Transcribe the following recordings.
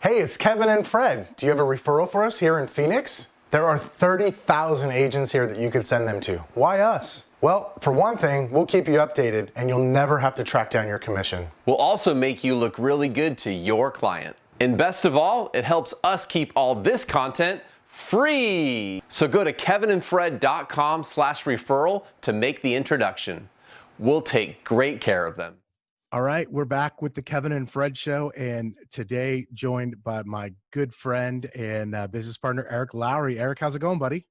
Hey, it's Kevin and Fred. Do you have a referral for us here in Phoenix? There are 30,000 agents here that you could send them to. Why us? Well, for one thing, we'll keep you updated and you'll never have to track down your commission. We'll also make you look really good to your client. And best of all, it helps us keep all this content free. So go to kevinandfred.com/referral to make the introduction. We'll take great care of them. All right, we're back with the Kevin and Fred show, and today joined by my good friend and business partner, Eric Lowry. Eric, how's it going, buddy?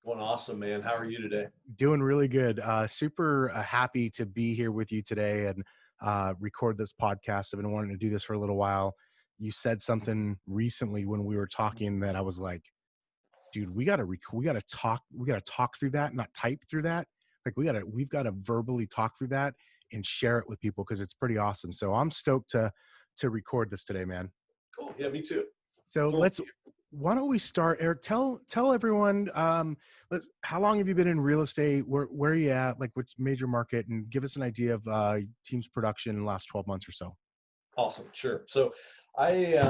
Going awesome, man. How are you today? Doing really good. Super happy to be here with you today and record this podcast. I've been wanting to do this for a little while. You said something recently when we were talking that I was like, dude, we gotta talk through that, not type through that. Like we've gotta verbally talk through that and share it with people because it's pretty awesome. So I'm stoked to record this today, man. Cool. Yeah, me too. So Cool. why don't we start, Eric? Tell everyone, how long have you been in real estate? Where are you at? Like which major market? And give us an idea of team's production in the last 12 months or so. Awesome. Sure. So I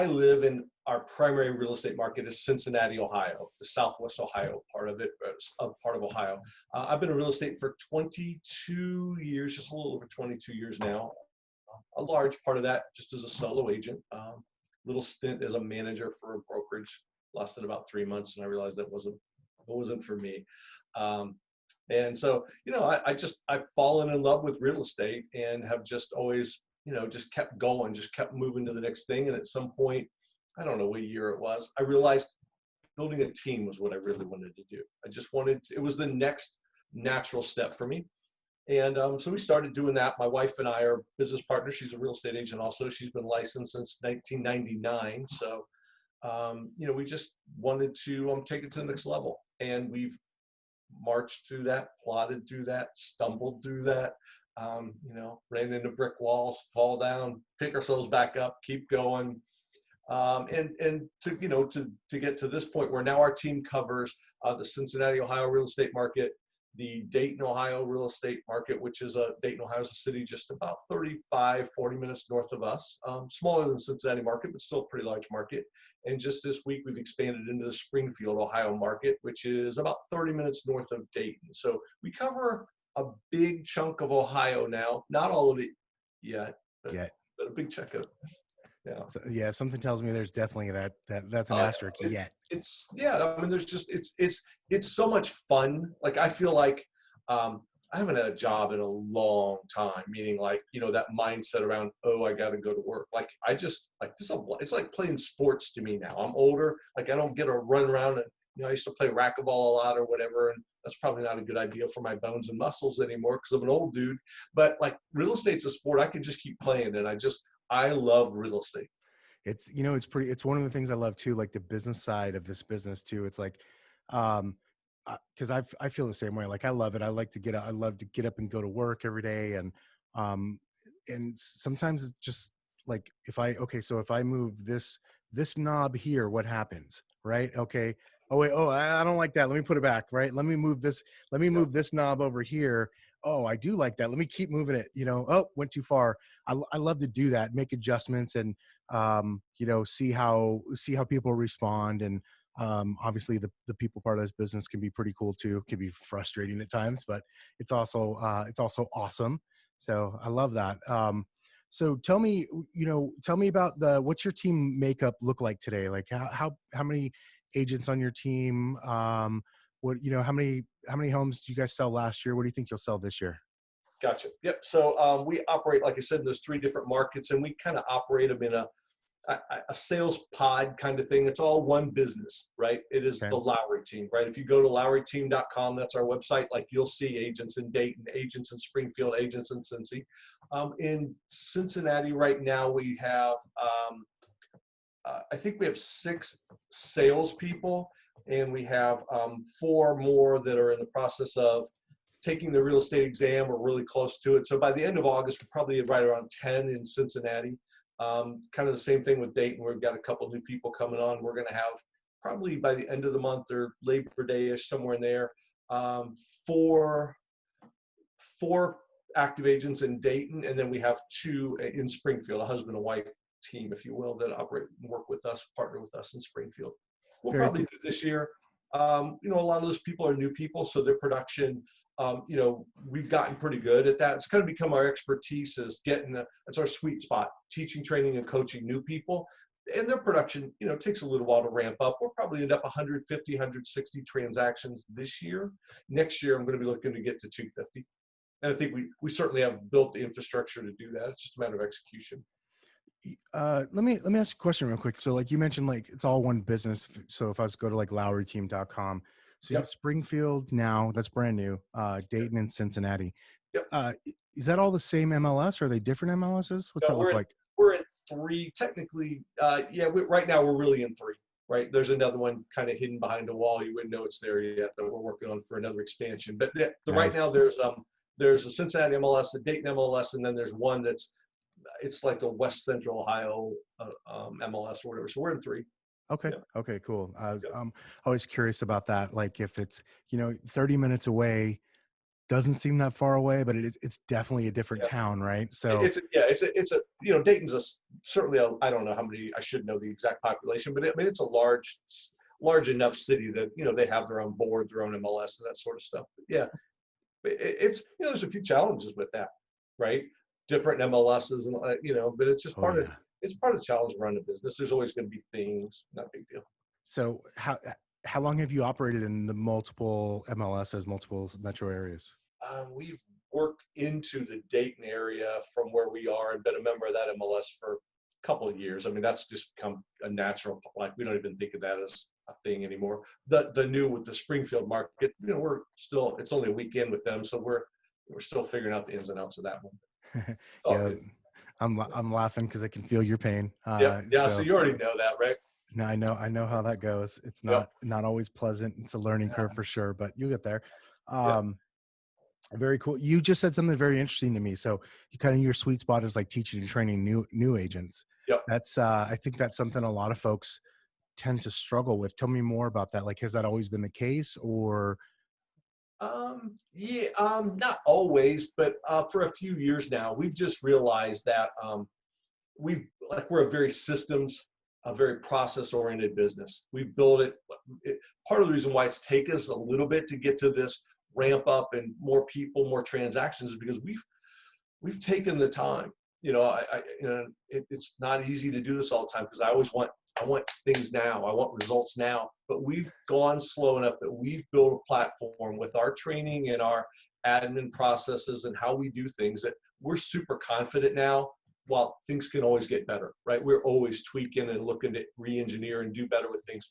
live in our primary real estate market is Cincinnati, Ohio, the Southwest Ohio part of it, a part of Ohio. I've been in real estate for 22 years, just a little over 22 years now. A large part of that just as a solo agent. Little stint as a manager for a brokerage lasted about 3 months, and I realized that wasn't for me. And so, I've fallen in love with real estate and have just always, just kept going, just kept moving to the next thing. And at some point, I don't know what year it was, I realized building a team was what I really wanted to do. It was the next natural step for me. And so we started doing that. My wife and I are business partners. She's a real estate agent also. She's been licensed since 1999. So, we just wanted to take it to the next level. And we've marched through that, plodded through that, stumbled through that, ran into brick walls, fall down, pick ourselves back up, keep going. And to get to this point where now our team covers the Cincinnati, Ohio real estate market, the Dayton, Ohio real estate market, which is Dayton, Ohio is a city just about 35, 40 minutes north of us, smaller than Cincinnati market, but still a pretty large market. And just this week, we've expanded into the Springfield, Ohio market, which is about 30 minutes north of Dayton. So we cover a big chunk of Ohio now, not all of it yet, but a big chunk of it. Yeah. So, yeah. Something tells me there's definitely that's an asterisk yet. It's so much fun. Like, I feel like, I haven't had a job in a long time, meaning like, that mindset around, oh, I got to go to work. Like, I just like this. It's like playing sports to me now. I'm older. Like, I don't get to run around and, I used to play racquetball a lot or whatever. And that's probably not a good idea for my bones and muscles anymore because I'm an old dude. But like, real estate's a sport I could just keep playing. And I love real estate. It's it's one of the things I love too, like the business side of this business too. It's like, because I feel the same way. Like I love it. I love to get up and go to work every day. And sometimes it's just like, if I move this knob here, what happens? Right. Okay. Oh wait. Oh, I don't like that. Let me put it back. Right. Let me move this knob over here. Oh, I do like that. Let me keep moving it. Oh, went too far. I love to do that, make adjustments and, see how people respond. And, obviously the people part of this business can be pretty cool too. Can be frustrating at times, but it's also awesome. So I love that. So tell me about what's your team makeup look like today? Like how many agents on your team? How many homes do you guys sell last year? What do you think you'll sell this year? Gotcha. Yep. So we operate, like I said, there's 3 different markets, and we kind of operate them in a sales pod kind of thing. It's all one business, right? It is Okay. the Lowry Team, right? If you go to lowryteam.com, that's our website. Like, you'll see agents in Dayton, agents in Springfield, agents in Cincy. In Cincinnati right now, we have, I think we have 6 salespeople, and we have 4 more that are in the process of taking the real estate exam. We're really close to it. So by the end of August, we're probably right around 10 in Cincinnati. Kind of the same thing with Dayton. We've got a couple new people coming on. We're going to have probably by the end of the month or Labor Day-ish, somewhere in there, 4 active agents in Dayton, and then we have 2 in Springfield, a husband and wife team, if you will, that operate and work with us, partner with us in Springfield. We'll Very probably cool. do this year. You know, a lot of those people are new people, so their production, you know, we've gotten pretty good at that. It's kind of become our expertise is it's our sweet spot, teaching, training, and coaching new people. And their production, you know, takes a little while to ramp up. We'll probably end up 150, 160 transactions this year. Next year, I'm going to be looking to get to 250. And I think we certainly have built the infrastructure to do that. It's just a matter of execution. Let me ask you a question real quick. So like you mentioned, like it's all one business. So if I was to go to like LowryTeam.com, so you have Yep. Springfield now, that's brand new, Dayton and Cincinnati. Yep. Is that all the same MLS? Or are they different MLSs? What's that look like? We're in three technically. Yeah, right now we're really in three. Right, there's another one kind of hidden behind a wall. You wouldn't know it's there yet, that we're working on for another expansion. But right now there's a Cincinnati MLS, a Dayton MLS, and then there's one it's like a West Central Ohio MLS or whatever. So we're in three. Okay. Yeah. Okay, cool. Yeah. I'm always curious about that. Like if it's, 30 minutes away, doesn't seem that far away, but it's definitely a different Yeah. town, right? So it's a Dayton's certainly I don't know how many, I should know the exact population, but I mean it's a large enough city that they have their own board, their own MLS, and that sort of stuff. But yeah, it's there's a few challenges with that, right? Different MLSs, and but it's just part of the challenge of running a business. There's always going to be things, not a big deal. So how long have you operated in the multiple MLSs, multiple metro areas? We've worked into the Dayton area from where we are and been a member of that MLS for a couple of years. I mean, that's just become a natural, like we don't even think of that as a thing anymore. The new with the Springfield market, we're still, it's only a weekend with them. So we're still figuring out the ins and outs of that one. Yeah, I'm laughing because I can feel your pain. Yeah. So you already know that, right? No, I know how that goes. It's not always pleasant. It's a learning curve for sure, but you get there. Very cool. You just said something very interesting to me. So you kind of, your sweet spot is like teaching and training new agents. Yep. That's I think that's something a lot of folks tend to struggle with. Tell me more about that. Like, has that always been the case, or? Not always, but for a few years now, we've just realized that we're a very a very process-oriented business. We've built it. Part of the reason why it's taken us a little bit to get to this ramp up and more people, more transactions is because we've taken the time. It's not easy to do this all the time because I want things now. I want results now. But we've gone slow enough that we've built a platform with our training and our admin processes and how we do things that we're super confident now. While things can always get better, right? We're always tweaking and looking to re-engineer and do better with things.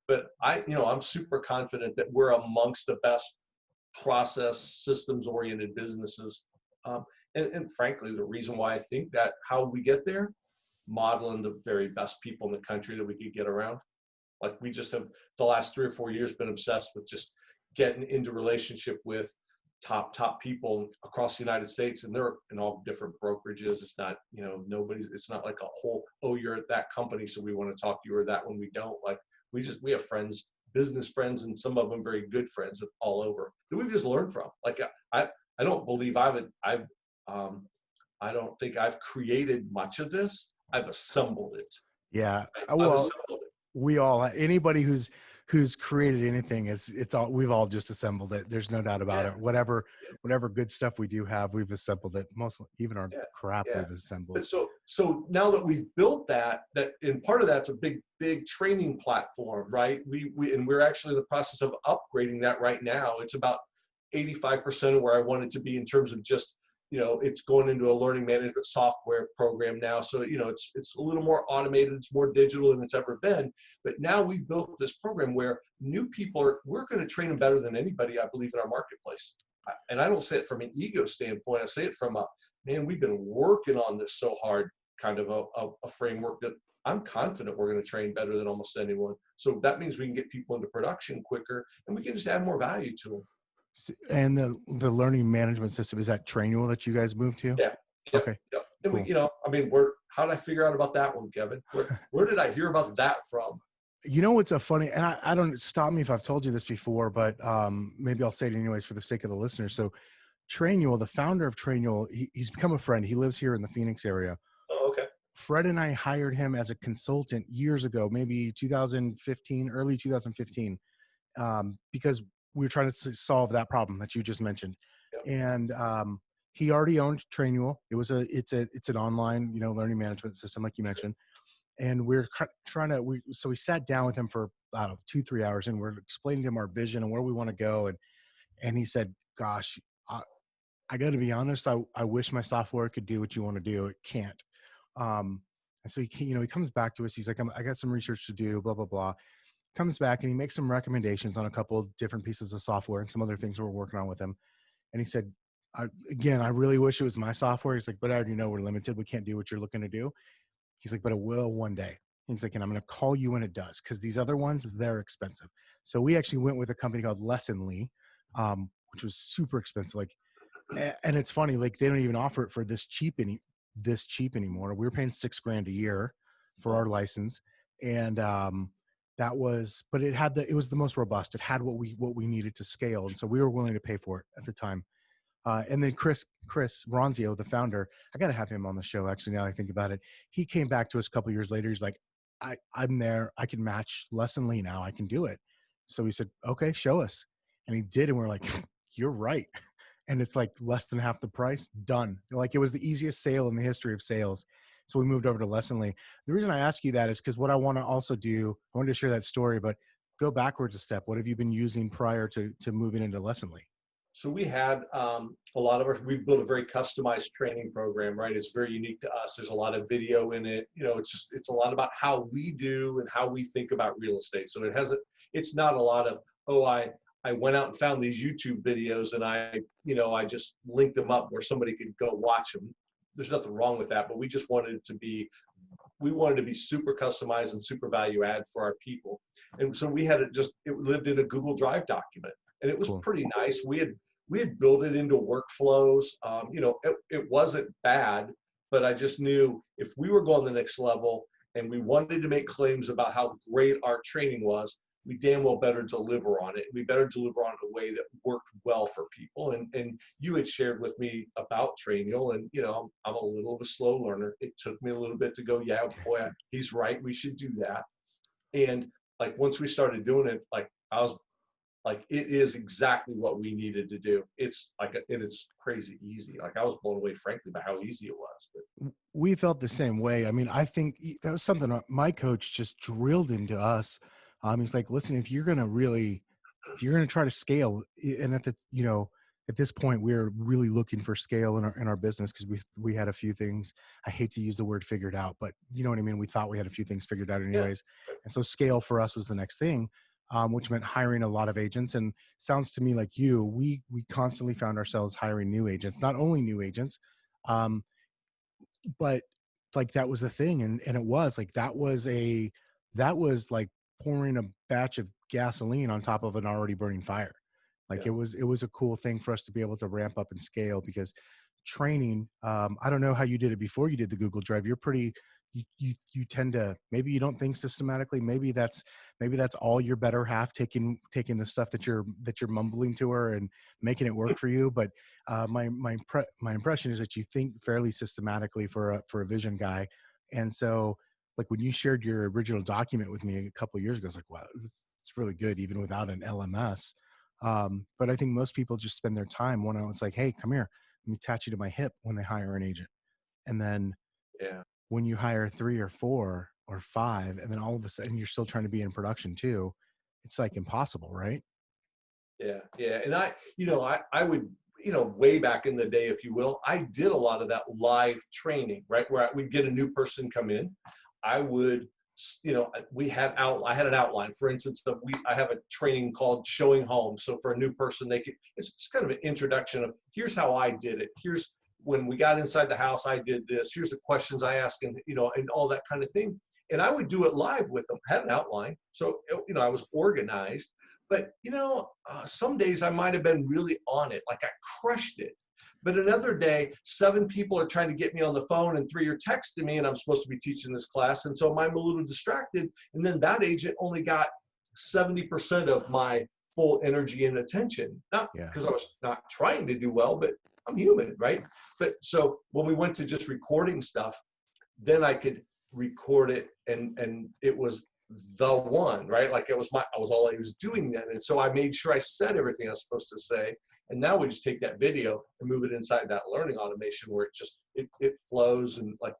But I'm super confident that we're amongst the best process systems-oriented businesses. And frankly, the reason why I think that how we get there, modeling the very best people in the country that we could get around. Like we just have the last 3 or 4 years been obsessed with just getting into relationship with top people across the United States, and they're in all different brokerages. It's not, it's not like a whole, you're at that company, so we want to talk to you, or that when we don't. Like we have friends, business friends, and some of them very good friends all over that we've just learned from. Like I don't believe I don't think I've created much of this. I've assembled it. Yeah. Right? Well, we all, anybody who's created anything, it's all, we've all just assembled it. There's no doubt about it. Whatever good stuff we do have, we've assembled it. Mostly even our crap we've assembled. But so now that we've built that and part of that's a big training platform, right? We're actually in the process of upgrading that right now. It's about 85% of where I want it to be in terms of just, it's going into a learning management software program now. So, it's a little more automated, it's more digital than it's ever been. But now we've built this program where new people we're going to train them better than anybody, I believe, in our marketplace. And I don't say it from an ego standpoint. I say it from we've been working on this so hard, kind of a framework that I'm confident we're going to train better than almost anyone. So that means we can get people into production quicker and we can just add more value to them. And the learning management system, is that Trainual that you guys moved to? Yeah. Yep, okay. Yep. And cool. how did I figure out about that one, Kevin? Where did I hear about that from? It's a funny, and I don't, stop me if I've told you this before, but maybe I'll say it anyways for the sake of the listener. So Trainual, the founder of Trainual, he's become a friend. He lives here in the Phoenix area. Oh, okay. Fred and I hired him as a consultant years ago, maybe 2015, early 2015, because we were trying to solve that problem that you just mentioned. Yep. And he already owned Trainual. It's an online, learning management system, like you mentioned. And we're trying to, so we sat down with him for, I don't know, 2-3 hours, and we're explaining to him our vision and where we want to go. And he said, gosh, I got to be honest, I wish my software could do what you want to do. It can't. And so he comes back to us. He's like, I got some research to do, blah, blah, blah. Comes back and he makes some recommendations on a couple of different pieces of software and some other things we're working on with him. And he said, I really wish it was my software. He's like, but I already know we're limited. We can't do what you're looking to do. He's like, but it will one day. He's like, and I'm going to call you when it does, because these other ones, they're expensive. So we actually went with a company called Lessonly, which was super expensive. Like, and it's funny, like they don't even offer it for this cheap anymore. We were paying $6,000 a year for our license, and but it was the most robust. It had what we needed to scale, and so we were willing to pay for it at the time. And then Chris Ronzio, the founder, I got to have him on the show. Actually, now I think about it, he came back to us a couple years later. He's like, I'm there. I can match Lessonly now. I can do it. So we said, okay, show us. And he did. And we're like, you're right. And it's like less than half the price, done. Like it was the easiest sale in the history of sales. So we moved over to Lessonly. The reason I ask you that is because what I want to also do, I wanted to share that story, but go backwards a step. What have you been using prior to moving into Lessonly? So we had we've built a very customized training program, right? It's very unique to us. There's a lot of video in it. It's a lot about how we do and how we think about real estate. So it's not a lot of, I went out and found these YouTube videos and I just linked them up where somebody could go watch them. There's nothing wrong with that, but we just wanted it to be super customized and super value add for our people. And so it lived in a Google Drive document, and it was Cool. pretty nice. We had built it into workflows. It wasn't bad, but I just knew if we were going the next level and we wanted to make claims about how great our training was, we damn well better deliver on it. We better deliver on it in a way that worked well for people. And you had shared with me about Trainual, and I'm a little of a slow learner. It took me a little bit to go, yeah, boy, he's right. We should do that. And like once we started doing it, like I was like, it is exactly what we needed to do. It's crazy easy. Like I was blown away, frankly, by how easy it was. But We felt the same way. I mean, I think that was something my coach just drilled into us. He's like, listen, if you're going to try to scale, and at this point, we're really looking for scale in our business, because we had a few things. I hate to use the word figured out, but you know what I mean? We thought we had a few things figured out anyways. Yeah. And so scale for us was the next thing, which meant hiring a lot of agents. And sounds to me like we constantly found ourselves hiring new agents, not only new agents, but like that was a thing. And it was like, that was like pouring a batch of gasoline on top of an already burning fire. Like Yeah. it was a cool thing for us to be able to ramp up and scale, because training, I don't know how you did it before you did the Google Drive. You're pretty, you tend to, maybe you don't think systematically. Maybe that's all your better half, taking the stuff that you're mumbling to her and making it work for you. But my impression is that you think fairly systematically for a vision guy. And so like when you shared your original document with me a couple of years ago, I was like, wow, it's really good even without an LMS. But I think most people just spend their time it's like, hey, come here, let me attach you to my hip when they hire an agent. And then yeah. when you hire 3 or 4 or 5, and then all of a sudden you're still trying to be in production too, it's like impossible, right? Yeah. Yeah. And I would, way back in the day, if you will, I did a lot of that live training, right? Where we'd get a new person come in. I would, I had an outline. For instance, I have a training called Showing Home. So for a new person, it's just kind of an introduction of, here's how I did it. Here's when we got inside the house, I did this. Here's the questions I asked, and and all that kind of thing. And I would do it live with them. I had an outline, so I was organized. But some days I might have been really on it, like I crushed it. But another day, 7 people are trying to get me on the phone and 3 are texting me, and I'm supposed to be teaching this class. And so I'm a little distracted. And then that agent only got 70% of my full energy and attention. Not because I was not trying to do well, but I'm human, right? But so when we went to just recording stuff, then I could record it, and it was the one, right? Like I was all I was doing then. And so I made sure I said everything I was supposed to say. And now we just take that video and move it inside that learning automation where it flows, and like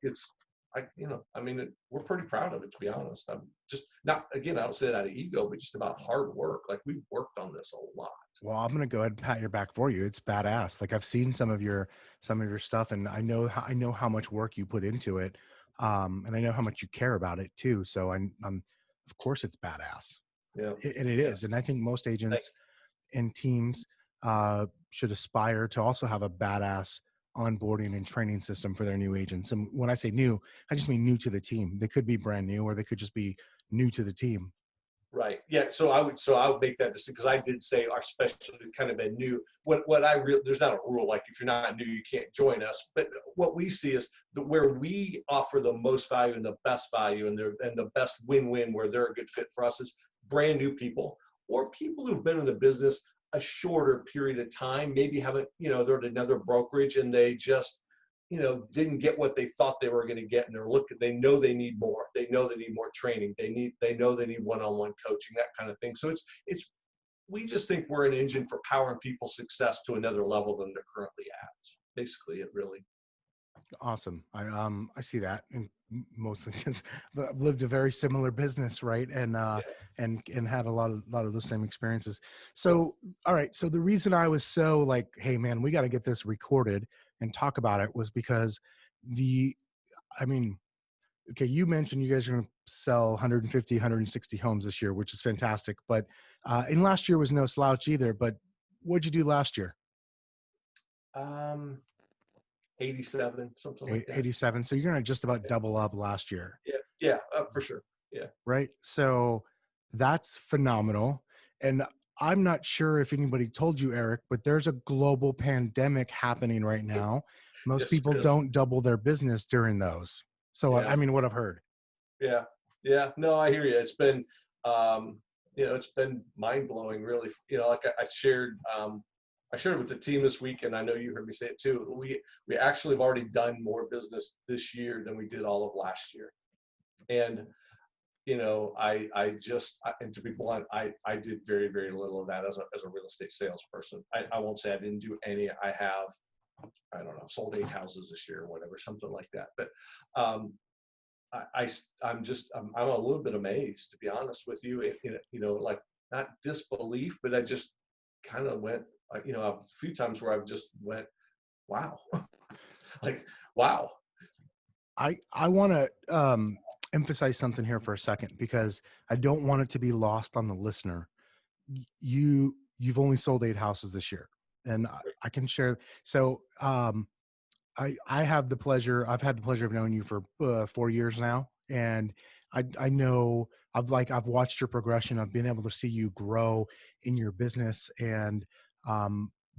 we're pretty proud of it, to be honest. I'm just not, again, I don't say that out of ego, but just about hard work. Like we've worked on this a lot. Well, I'm gonna go ahead and pat your back for you. It's badass. Like I've seen some of your stuff, and I know how much work you put into it, and I know how much you care about it too. So I'm of course it's badass, Yeah. and it Yeah. is. And I think most Thank agents and teams should aspire to also have a badass onboarding and training system for their new agents. And when I say new, I just mean new to the team. They could be brand new, or they could just be new to the team. Right. Yeah. So I would make that distinction, because I did say our specialty has kind of been new. There's not a rule like if you're not new, you can't join us. But what we see is where we offer the most value and the best value and the best win-win, where they're a good fit for us, is brand new people or people who've been in the business a shorter period of time, maybe haven't, they're at another brokerage and they just, didn't get what they thought they were going to get, and they know they need more. They know they need more training. They know they need one-on-one coaching, that kind of thing. So we just think we're an engine for powering people's success to another level than they're currently at. Basically, it really. Awesome. I see that, and mostly because I've lived a very similar business, right? Yeah. And had a lot of those same experiences. Yeah. So, all right. So the reason I was so like, hey man, we got to get this recorded and talk about it was because I mean, okay, you mentioned you guys are going to sell 150, 160 homes this year, which is fantastic. But and last year was no slouch either. But what'd you do last year? Um, 87, something like that. 87. So you're going to just about double up last year. Yeah. Yeah. For sure. Yeah. Right? So that's phenomenal. And I'm not sure if anybody told you, Eric, but there's a global pandemic happening right now. Most Yes, people there is. don't double their business during those. So, Yeah. I mean, what I've heard. Yeah. Yeah. No, I hear you. Um, it's been mind blowing, really. Like I shared with the team this week, and I know you heard me say it too. We actually have already done more business this year than we did all of last year. And and to be blunt, I did very, very little of that as a real estate salesperson. I won't say I didn't do any. I don't know, sold 8 houses this year or whatever, something like that. But um, I'm a little bit amazed, to be honest with you. Like not disbelief, but I just kind of went, a few times where I've just went, wow, like, wow. I want to emphasize something here for a second because I don't want it to be lost on the listener. You've only sold 8 houses this year, and I can share. So I have the pleasure. I've had the pleasure of knowing you for 4 years now, and I know I've watched your progression. I've been able to see you grow in your business, and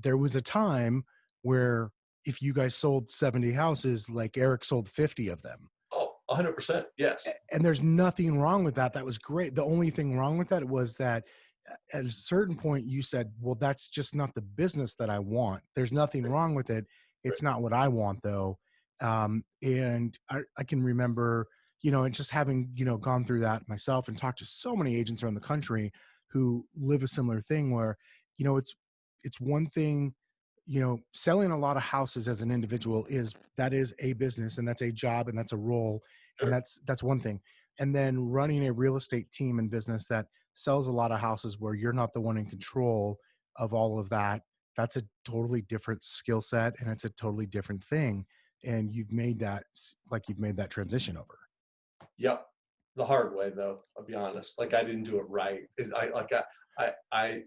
there was a time where if you guys sold 70 houses, like Eric sold 50 of them. Oh, 100%. Yes. And there's nothing wrong with that. That was great. The only thing wrong with that was that at a certain point you said, well, that's just not the business that I want. There's nothing Right. wrong with it. It's not what I want though. And I can remember, and just having, gone through that myself and talked to so many agents around the country who live a similar thing where, it's one thing, selling a lot of houses as an individual is a business, and that's a job, and that's a role. And Sure. that's one thing. And then running a real estate team and business that sells a lot of houses where you're not the one in control of all of that, that's a totally different skill set, and it's a totally different thing. And you've made that transition over. Yep. The hard way, though, I'll be honest. Like I didn't do it right. I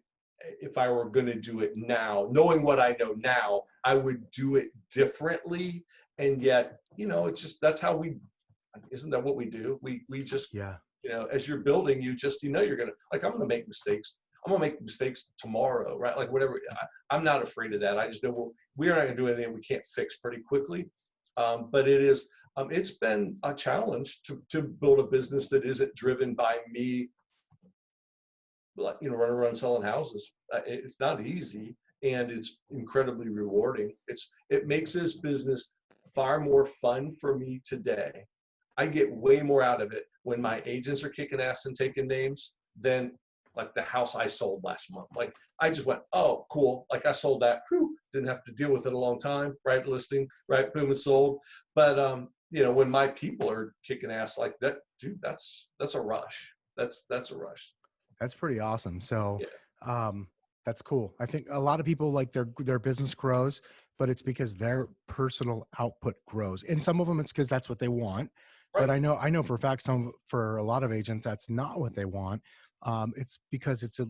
if I were going to do it now, knowing what I know now, I would do it differently. And yet, it's just, isn't that what we do? We just, Yeah. as you're building, you're going to, like, I'm going to make mistakes. I'm going to make mistakes tomorrow, right? Like whatever. I'm not afraid of that. I just know, well, we are not going to do anything we can't fix pretty quickly. But it's been a challenge to build a business that isn't driven by me, like, running around selling houses. It's not easy, and it's incredibly rewarding. It makes this business far more fun for me today I get way more out of it when my agents are kicking ass and taking names than like the house I sold last month. Like I just went, oh, cool. Like I sold that. Whew, didn't have to deal with it a long time, right? Listing, right? Boom, it's sold. But you know, when my people are kicking ass like that, dude, that's a rush. That's a rush. That's pretty awesome. So, Yeah. that's cool. I think a lot of people like their business grows, but it's because their personal output grows. And some of them it's because that's what they want. But Right. I know for a fact for a lot of agents that's not what they want. It's because it's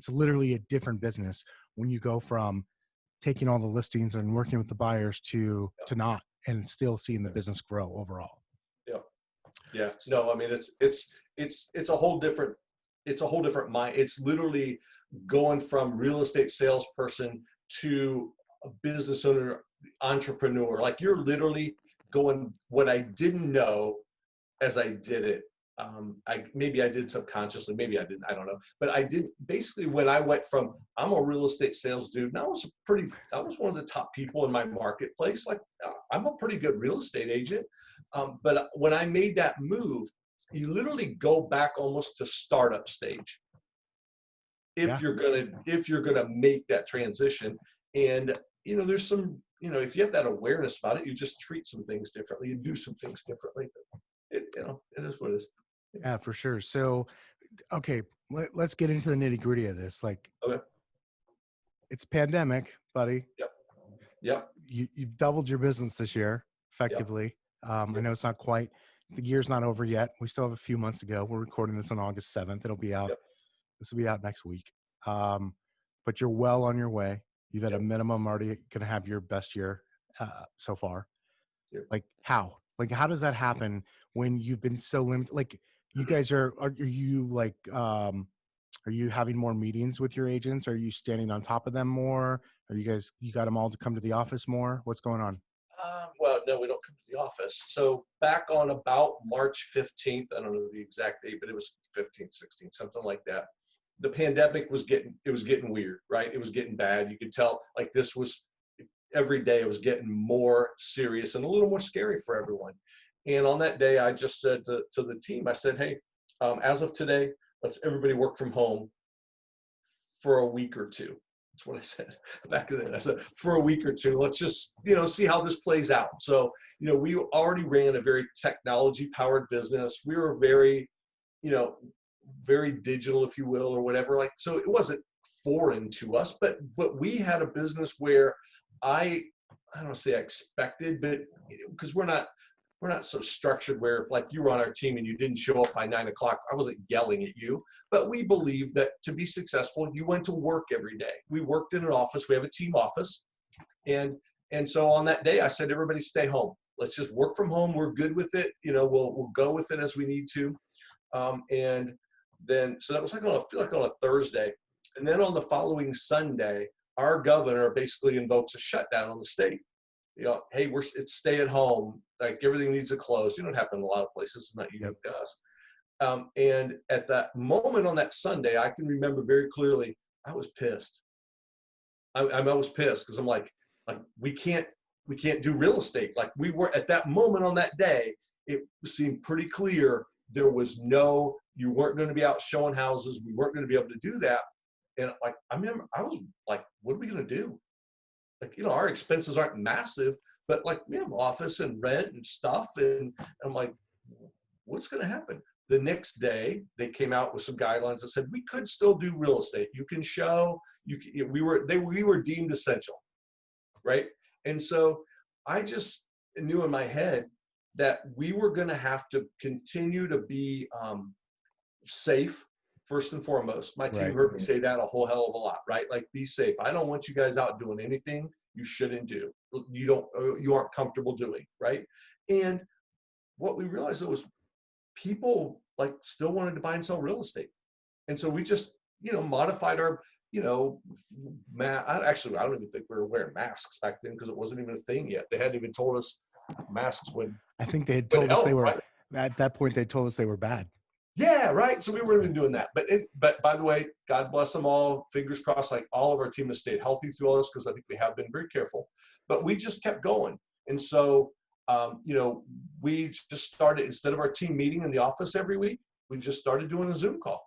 literally a different business when you go from taking all the listings and working with the buyers to not, and still seeing the business grow overall. Yeah. Yeah. No, I mean it's a whole different mind. It's literally going from real estate salesperson to a business owner, entrepreneur. Like you're literally going what I didn't know as I did it. Maybe I did subconsciously, maybe I didn't, I don't know. But I did basically when I went from I'm a real estate sales dude, and I was one of the top people in my marketplace. Like I'm a pretty good real estate agent. But when I made that move, you literally go back almost to startup stage Yeah, if you're gonna make that transition. And you know, there's some, you know, if you have that awareness about it, you just treat some things differently, you do some things differently. You know, it is what it is. yeah, for sure. So, okay, let's get into the nitty gritty of this. Like, Okay. it's pandemic, buddy. Yep. Yep. You've doubled your business this year, Yep. effectively. I Yep. know it's not quite, the year's not over yet. We still have a few months to go. We're recording this on August 7th. It'll be out. Yep. This will be out next week. Um, but you're well on your way. You've at a Yep. minimum already going to have your best year so far. Yep. Like how does that happen when you've been so limited? Like you guys are you like, are you having more meetings with your agents? Are you standing on top of them more? Are you got them all to come to the office more? What's going on? Well, no, we don't come to the office. So back on about March 15th, I don't know the exact date, but it was 15th, 16th, something like that. The pandemic was getting weird, right? It was getting bad. You could tell like this was every day it was getting more serious and a little more scary for everyone. And on that day, I just said to the team, I said, hey, as of today, let's everybody work from home for a week or two. That's what I said back then. I said, for a week or two, let's just, you know, see how this plays out. So, you know, we already ran a very technology powered business. We were very, you know, very digital, if you will, or whatever. Like, so it wasn't foreign to us, but we had a business where I don't want to say I expected, but because we're not so structured where if like you were on our team and you didn't show up by 9 o'clock, I wasn't yelling at you, but we believe that to be successful, you went to work every day. We worked in an office. We have a team office. And so on that day, I said, everybody stay home. Let's just work from home. We're good with it. You know, we'll go with it as we need to. And then, so that was like I feel like on a Thursday. And then on the following Sunday, our governor basically invokes a shutdown on the state. You know, hey, it's stay at home. Like everything needs to close. You know, it happens in a lot of places. It's not unique to us. And at that moment on that Sunday, I can remember very clearly, I was pissed. I was pissed because I'm like we can't do real estate. Like we were at that moment on that day, it seemed pretty clear there was you weren't going to be out showing houses. We weren't going to be able to do that. And like, I remember I was like, what are we going to do? Like, you know, our expenses aren't massive, but like we have office and rent and stuff. And I'm like, what's going to happen? The next day they came out with some guidelines that said we could still do real estate. You can show, we were deemed essential. Right. And so I just knew in my head that we were going to have to continue to be safe. First and foremost, my team Right. heard me say that a whole hell of a lot, right? Like, be safe. I don't want you guys out doing anything you shouldn't do. You aren't comfortable doing, right? And what we realized was people like still wanted to buy and sell real estate, and so we just, you know, modified our, you know, actually I don't even think we were wearing masks back then because it wasn't even a thing yet. They hadn't even told us masks would I think they had told us help, they were right? at that point. They told us they were bad. Yeah, right. So we weren't even doing that. But by the way, God bless them all. Fingers crossed, like all of our team has stayed healthy through all this because I think we have been very careful. But we just kept going. And so you know, we just started, instead of our team meeting in the office every week, we just started doing a Zoom call.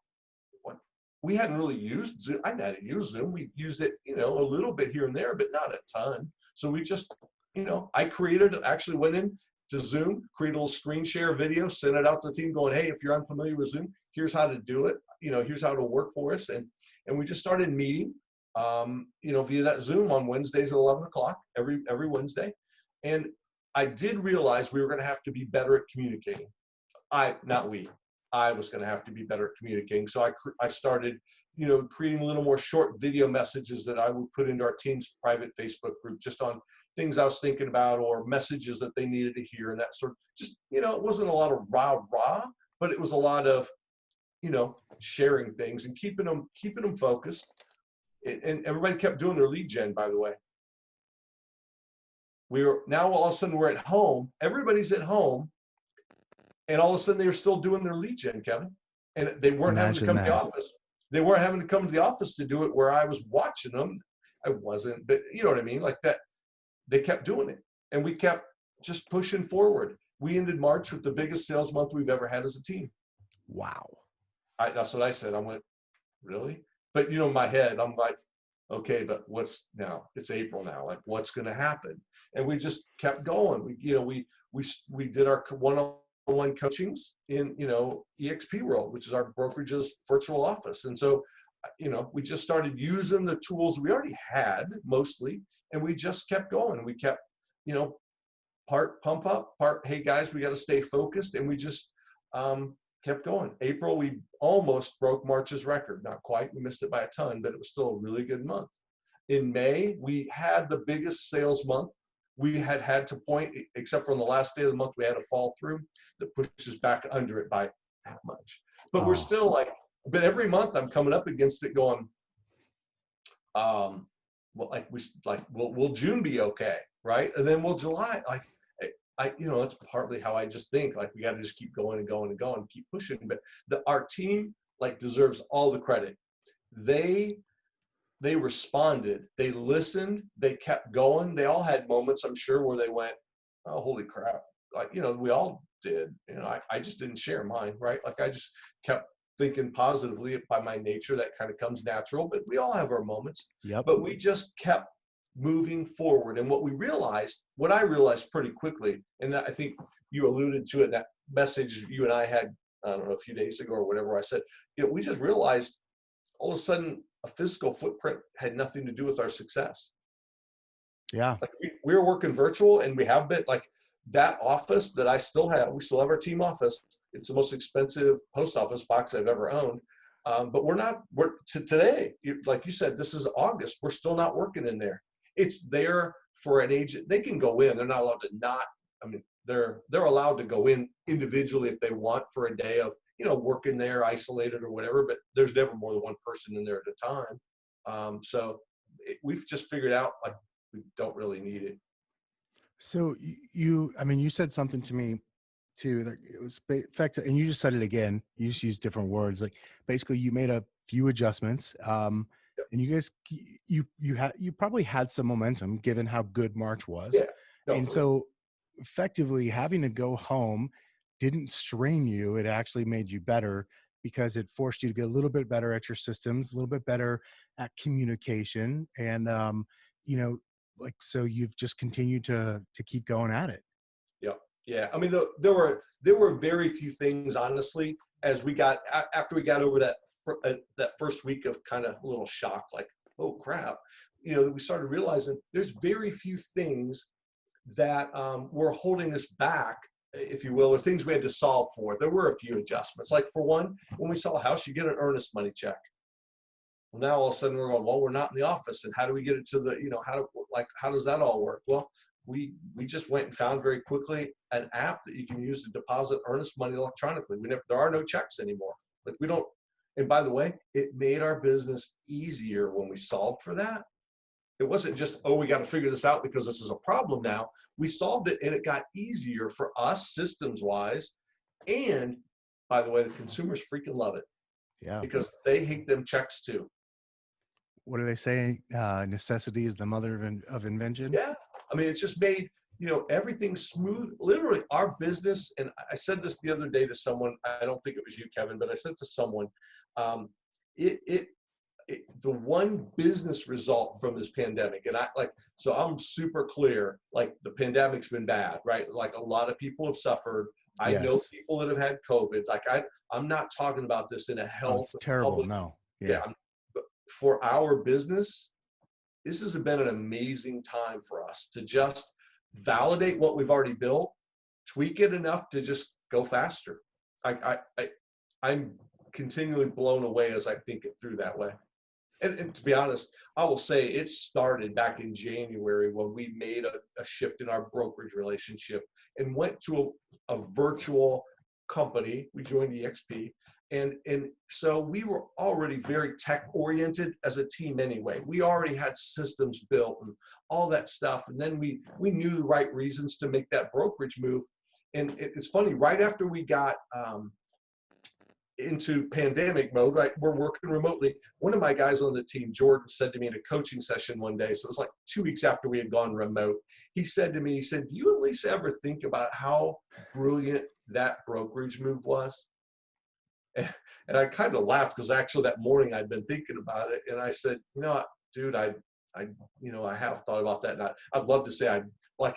We hadn't really used Zoom. I hadn't used Zoom. We used it, you know, a little bit here and there, but not a ton. So we just, you know, actually went in to Zoom, create a little screen share video, sent it out to the team going, hey, if you're unfamiliar with Zoom, here's how to do it. You know, here's how it'll work for us. And we just started meeting, you know, via that Zoom on Wednesdays at 11 o'clock every Wednesday. And I did realize we were going to have to be better at communicating. I was going to have to be better at communicating. So I started, you know, creating a little more short video messages that I would put into our team's private Facebook group, just on things I was thinking about or messages that they needed to hear, and that sort of, just, you know, it wasn't a lot of rah, but it was a lot of, you know, sharing things and keeping them focused. And everybody kept doing their lead gen, by the way. Now all of a sudden we're at home, everybody's at home, and all of a sudden they're still doing their lead gen, Kevin. And they weren't having to come to the office. They weren't having to come to the office to do it where I was watching them. I wasn't, but you know what I mean? Like that, they kept doing it. And we kept just pushing forward. We ended March with the biggest sales month we've ever had as a team. Wow. That's what I said. I went, really? But you know, in my head, I'm like, okay, but what's now? It's April now. Like, what's going to happen? And we just kept going. We did our one-on-one coachings in, you know, EXP World, which is our brokerage's virtual office. And so, you know, we just started using the tools we already had mostly, and we just kept going. We kept, you know, part pump up, part, hey guys, we got to stay focused. And we just kept going. April, we almost broke March's record. Not quite, we missed it by a ton, but it was still a really good month. In May, we had the biggest sales month we had to point, except for on the last day of the month, we had a fall through that pushes back under it by that much. But we're still like, but every month I'm coming up against it going, well, will June be okay, right? And then will July, like, you know, it's partly how I just think, like, we got to just keep going and going and going, keep pushing. But our team, like, deserves all the credit. They responded, they listened, they kept going. They all had moments, I'm sure, where they went, oh, holy crap. Like, you know, we all did. You know, I just didn't share mine, right? Like, I just kept thinking positively. By my nature, that kind of comes natural, but we all have our moments. Yep. But we just kept moving forward. And what I realized pretty quickly, and I think you alluded to it in that message you and I had, I don't know, a few days ago or whatever, I said, you know, we just realized all of a sudden a physical footprint had nothing to do with our success. Yeah. Like we were working virtual, and we have been, like, that office that I still have, we still have our team office. It's the most expensive post office box I've ever owned. But we're today, like you said, this is August. We're still not working in there. It's there for an agent. They can go in. They're not allowed to not. I mean, they're allowed to go in individually if they want for a day of, you know, working there isolated or whatever. But there's never more than one person in there at a time. We've just figured out, like, we don't really need it. So I mean, you said something to me too, that it was effective, and you just said it again. You just used different words. Like, basically you made a few adjustments. Yep. And you guys, you probably had some momentum given how good March was. Yeah, And definitely. so effectively having to go home didn't strain you. It actually made you better, because it forced you to get a little bit better at your systems, a little bit better at communication. And, you know, like, so you've just continued to keep going at it. Yeah. I mean, there were very few things, honestly, as we got after we got over that first week of kind of a little shock, like, oh crap, you know, we started realizing there's very few things that were holding us back, if you will, or things we had to solve for. There were a few adjustments. Like, for one, when we sell a house, you get an earnest money check. Well, now all of a sudden we're going, well, we're not in the office, and how do we get it to the, you know, how does that all work? Well, we just went and found very quickly an app that you can use to deposit earnest money electronically. There are no checks anymore. Like, we don't. And by the way, it made our business easier when we solved for that. It wasn't just, oh, we got to figure this out because this is a problem now. We solved it, and it got easier for us systems wise. And by the way, the consumers freaking love it. Yeah. Because they hate them checks too. What do they say? Necessity is the mother of invention. Yeah. I mean, it's just made, everything's smooth. Literally, our business, and I said this the other day to someone, I don't think it was you, Kevin, but I said to someone, it, it, the one business result from this pandemic, and so I'm super clear, like the pandemic's been bad, right? Like a lot of people have suffered. I know Yes. people that have had COVID. Like I'm not talking about this in a Oh, health it's terrible. public. No. Yeah. But for our business, this has been an amazing time for us to just validate what we've already built, tweak it enough to just go faster. I'm continually blown away as I think it through that way. And to be honest, I will say it started back in January when we made a shift in our brokerage relationship and went to a virtual company. We joined EXP. And so we were already very tech oriented as a team anyway. We already had systems built and all that stuff. And then we knew the right reasons to make that brokerage move. And it's funny, right after we got into pandemic mode, right? We're working remotely. One of my guys on the team, Jordan, said to me in a coaching session one day, so it was like 2 weeks after we had gone remote, he said to me, he said, do you at least ever think about how brilliant that brokerage move was? And I kind of laughed because actually that morning I'd been thinking about it. And I said, dude, I have thought about that. And I'd love to say I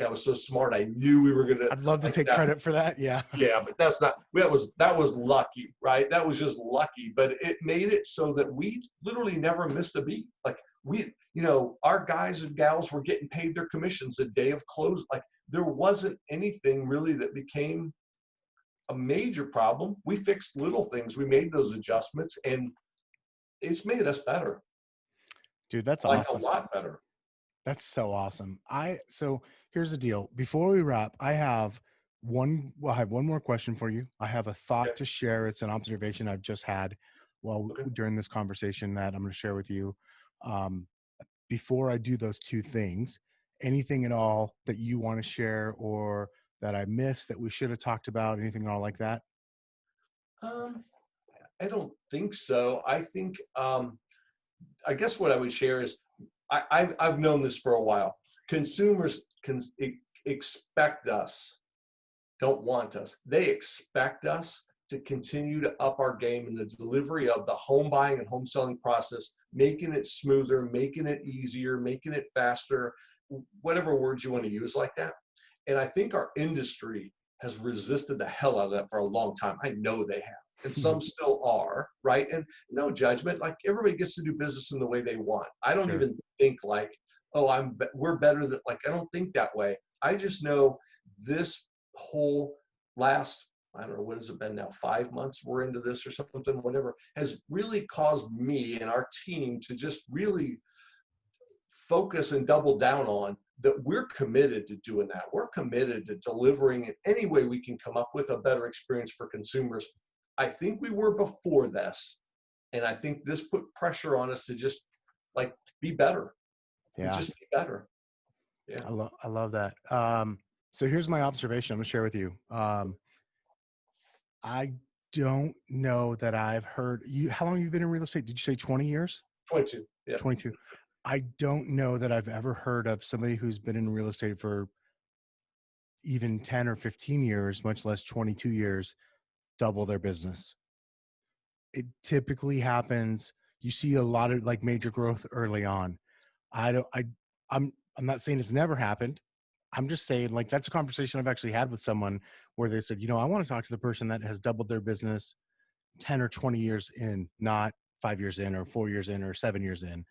was so smart. I knew we were going to. I'd love to take credit for that. Yeah. Yeah, but that's not, that was lucky, right? That was just lucky, but it made it so that we literally never missed a beat. Like our guys and gals were getting paid their commissions the day of close. Like there wasn't anything really that became a major problem. We fixed little things. We made those adjustments and it's made us better. Dude, that's like awesome. A lot better. That's so awesome. So here's the deal. Before we wrap, I have one more question for you. I have a thought to share. It's an observation I've just had during this conversation that I'm going to share with you. Before I do those two things, anything at all that you want to share or that I missed that we should have talked about, anything at all like that? I don't think so. I think, I guess what I would share is I've known this for a while. Consumers can expect us, don't want us. They expect us to continue to up our game in the delivery of the home buying and home selling process, making it smoother, making it easier, making it faster, whatever words you want to use like that. And I think our industry has resisted the hell out of that for a long time. I know they have. And some still are, right? And no judgment, like everybody gets to do business in the way they want. I don't even think like, oh, we're better than, like, I don't think that way. I just know this whole last, I don't know, what has it been now, 5 months we're into this or something, whatever, has really caused me and our team to just really focus and double down on that. We're committed to doing that. We're committed to delivering in any way we can come up with a better experience for consumers. I think we were before this, and I think this put pressure on us to just like be better. Yeah, just be better. Yeah, I love that. So here's my observation. I'm gonna share with you. I don't know that I've heard you. How long have you been in real estate? Did you say 20 years? 22. Yeah, 22. I don't know that I've ever heard of somebody who's been in real estate for even 10 or 15 years, much less 22 years, double their business. It typically happens. You see a lot of like major growth early on. I'm not saying it's never happened. I'm just saying like that's a conversation I've actually had with someone where they said, I want to talk to the person that has doubled their business 10 or 20 years in, not 5 years in or 4 years in or 7 years in.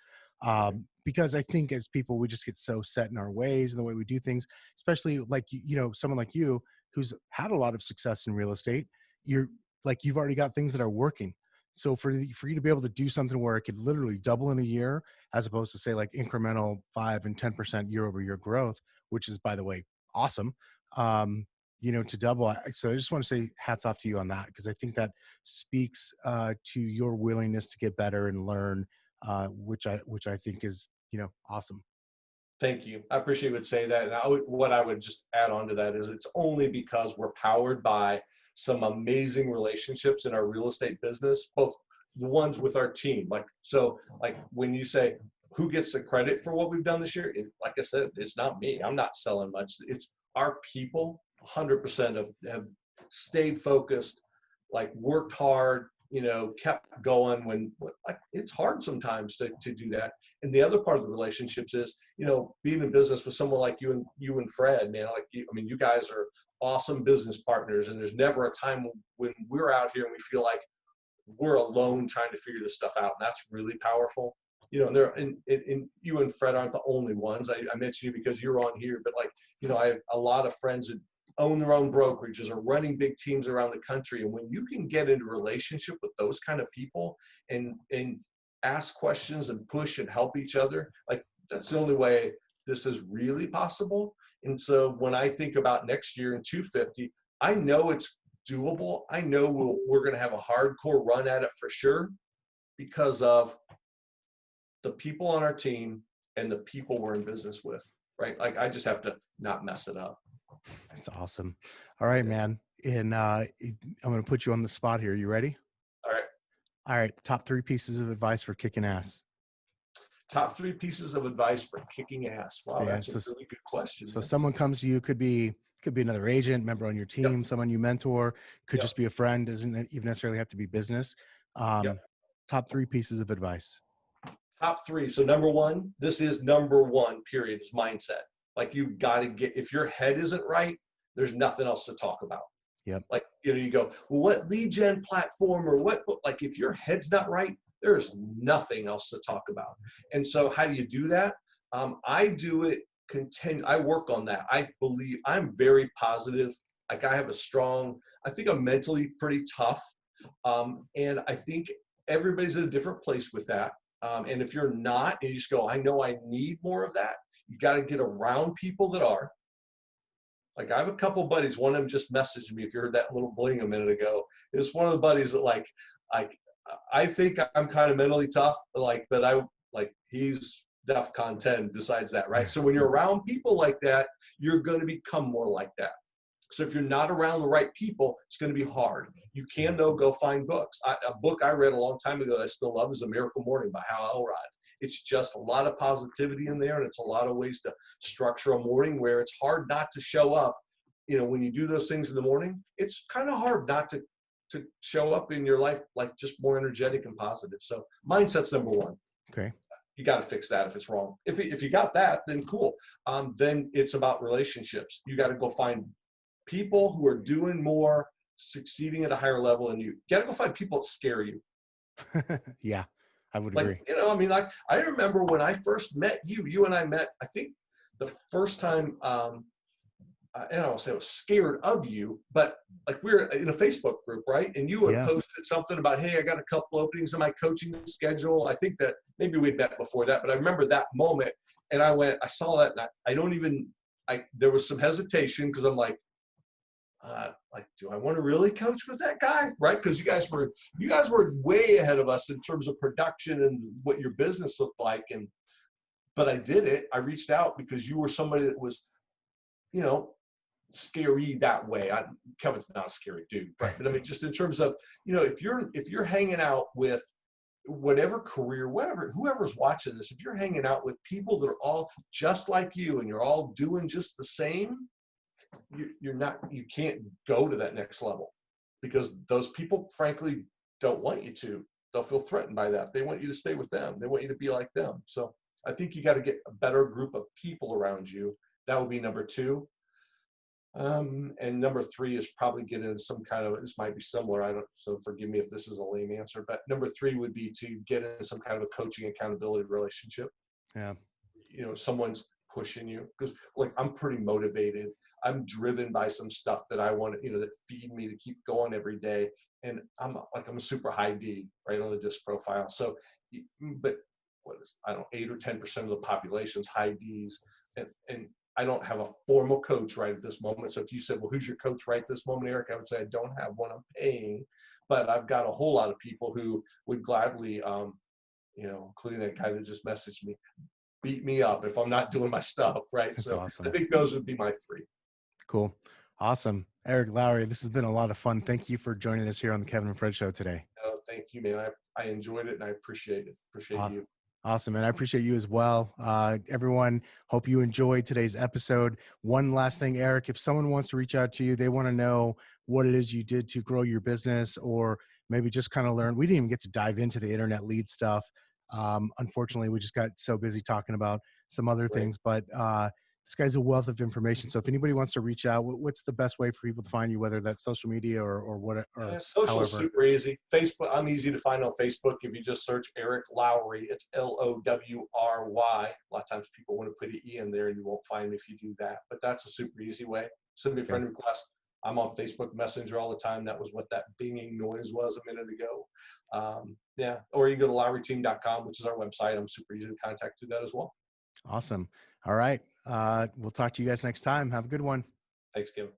Because I think as people, we just get so set in our ways and the way we do things, especially like, someone like you who's had a lot of success in real estate. You've already got things that are working. So for you to be able to do something where it could literally double in a year, as opposed to say like incremental 5 and 10% year over year growth, which is, by the way, awesome. To double. So I just want to say hats off to you on that, because I think that speaks to your willingness to get better and learn, which I think is, awesome. Thank you. I appreciate you would say that. And what I would just add on to that is it's only because we're powered by some amazing relationships in our real estate business, both the ones with our team. Like when you say who gets the credit for what we've done this year, like I said, it's not me. I'm not selling much. It's our people 100% have stayed focused, like worked hard, kept going when like it's hard sometimes to do that. And the other part of the relationships is, being in business with someone like you and Fred, man, like you guys are awesome business partners, and there's never a time when we're out here and we feel like we're alone trying to figure this stuff out. And that's really powerful. And you and Fred aren't the only ones. I mentioned you because you're on here, but like, I have a lot of friends that own their own brokerages or running big teams around the country. And when you can get into a relationship with those kind of people and ask questions and push and help each other, like that's the only way this is really possible. And so when I think about next year in 250, I know it's doable. I know we're going to have a hardcore run at it for sure because of the people on our team and the people we're in business with, right? Like I just have to not mess it up. That's awesome. All right, man. And I'm going to put you on the spot here. You ready? All right. All right. Top 3 pieces of advice for kicking ass. Top 3 pieces of advice for kicking ass. Wow, that's a really good question. So someone comes to you, could be another agent, member on your team, Yep. someone you mentor, could Yep. just be a friend, doesn't even necessarily have to be business. Yep. Top 3 pieces of advice. Top 3. So number 1, this is number 1, period, is mindset. Like you got to if your head isn't right, there's nothing else to talk about. Yep. Like, you go, well, what lead gen platform or what, like if your head's not right, there's nothing else to talk about. And so how do you do that? I do it I work on that. I believe I'm very positive. Like I have I think I'm mentally pretty tough. And I think everybody's in a different place with that. And if you're not, and you just go, I know I need more of that. You got to get around people that are. Like I have a couple buddies. One of them just messaged me. If you heard that little bling a minute ago, it's one of the buddies that like I think I'm kind of mentally tough. But he's DEFCON 10 besides that, right? So when you're around people like that, you're going to become more like that. So if you're not around the right people, it's going to be hard. You can, though, go find books. A book I read a long time ago that I still love is A Miracle Morning by Hal Elrod. It's just a lot of positivity in there, and it's a lot of ways to structure a morning where it's hard not to show up. When you do those things in the morning, it's kind of hard not to show up in your life like just more energetic and positive. So mindset's number 1. Okay. You got to fix that if it's wrong. If you got that, then cool. Then it's about relationships. You got to go find people who are doing more, succeeding at a higher level than you. You got to go find people that scare you. Yeah, I would agree. I remember when I first met you and I met, I think the first time, I don't want to say I was scared of you, but like we were in a Facebook group, right? And you had posted something about, hey, I got a couple openings in my coaching schedule. I think that maybe we'd met before that, but I remember that moment. And I saw that, and there was some hesitation because I'm like, do I want to really coach with that guy? Right? Because you guys were way ahead of us in terms of production and what your business looked like. But I did it. I reached out because you were somebody that was, scary that way. Kevin's not a scary dude, right? But I mean, just in terms of, if you're hanging out with whatever career, whoever's watching this, if you're hanging out with people that are all just like you and you're all doing just the same, you can't go to that next level because those people frankly don't want you to. They'll feel threatened by that. They want you to stay with them. They want you to be like them. So I think you got to get a better group of people around you. That would be number 2. And number 3 is probably get into some kind of, this might be similar. So forgive me if this is a lame answer, but number 3 would be to get into some kind of a coaching accountability relationship. Yeah. Someone's pushing you because like I'm pretty motivated. I'm driven by some stuff that I want to, that feed me to keep going every day. And I'm a super high D right on the disc profile. So, but what is, 8 or 10% of the population's high Ds. And I don't have a formal coach right at this moment. So if you said, well, who's your coach right this moment, Eric? I would say I don't have one I'm paying, but I've got a whole lot of people who would gladly, including that guy that just messaged me, beat me up if I'm not doing my stuff, right? That's so awesome. I think those would be my 3. Cool. Awesome. Eric, Lowry, this has been a lot of fun. Thank you for joining us here on the Kevin and Fred Show today. Thank you, man. I enjoyed it and I appreciate it. Appreciate you. Awesome. And I appreciate you as well. Everyone, hope you enjoyed today's episode. One last thing, Eric, if someone wants to reach out to you, they want to know what it is you did to grow your business, or maybe just kind of learn. We didn't even get to dive into the internet lead stuff. Unfortunately, we just got so busy talking about some other Right. things, but this guy's a wealth of information. So if anybody wants to reach out, what's the best way for people to find you, whether that's social media or what, or Social is however? super easy. Facebook, I'm easy to find on Facebook. If you just search Eric Lowry, it's Lowry. A lot of times people want to put an E in there and you won't find me if you do that. But that's a super easy way. Send me a friend request. I'm on Facebook Messenger all the time. That was what that binging noise was a minute ago. Yeah. Or you go to LowryTeam.com, which is our website. I'm super easy to contact through that as well. Awesome. All right. We'll talk to you guys next time. Have a good one. Thanks, Kevin.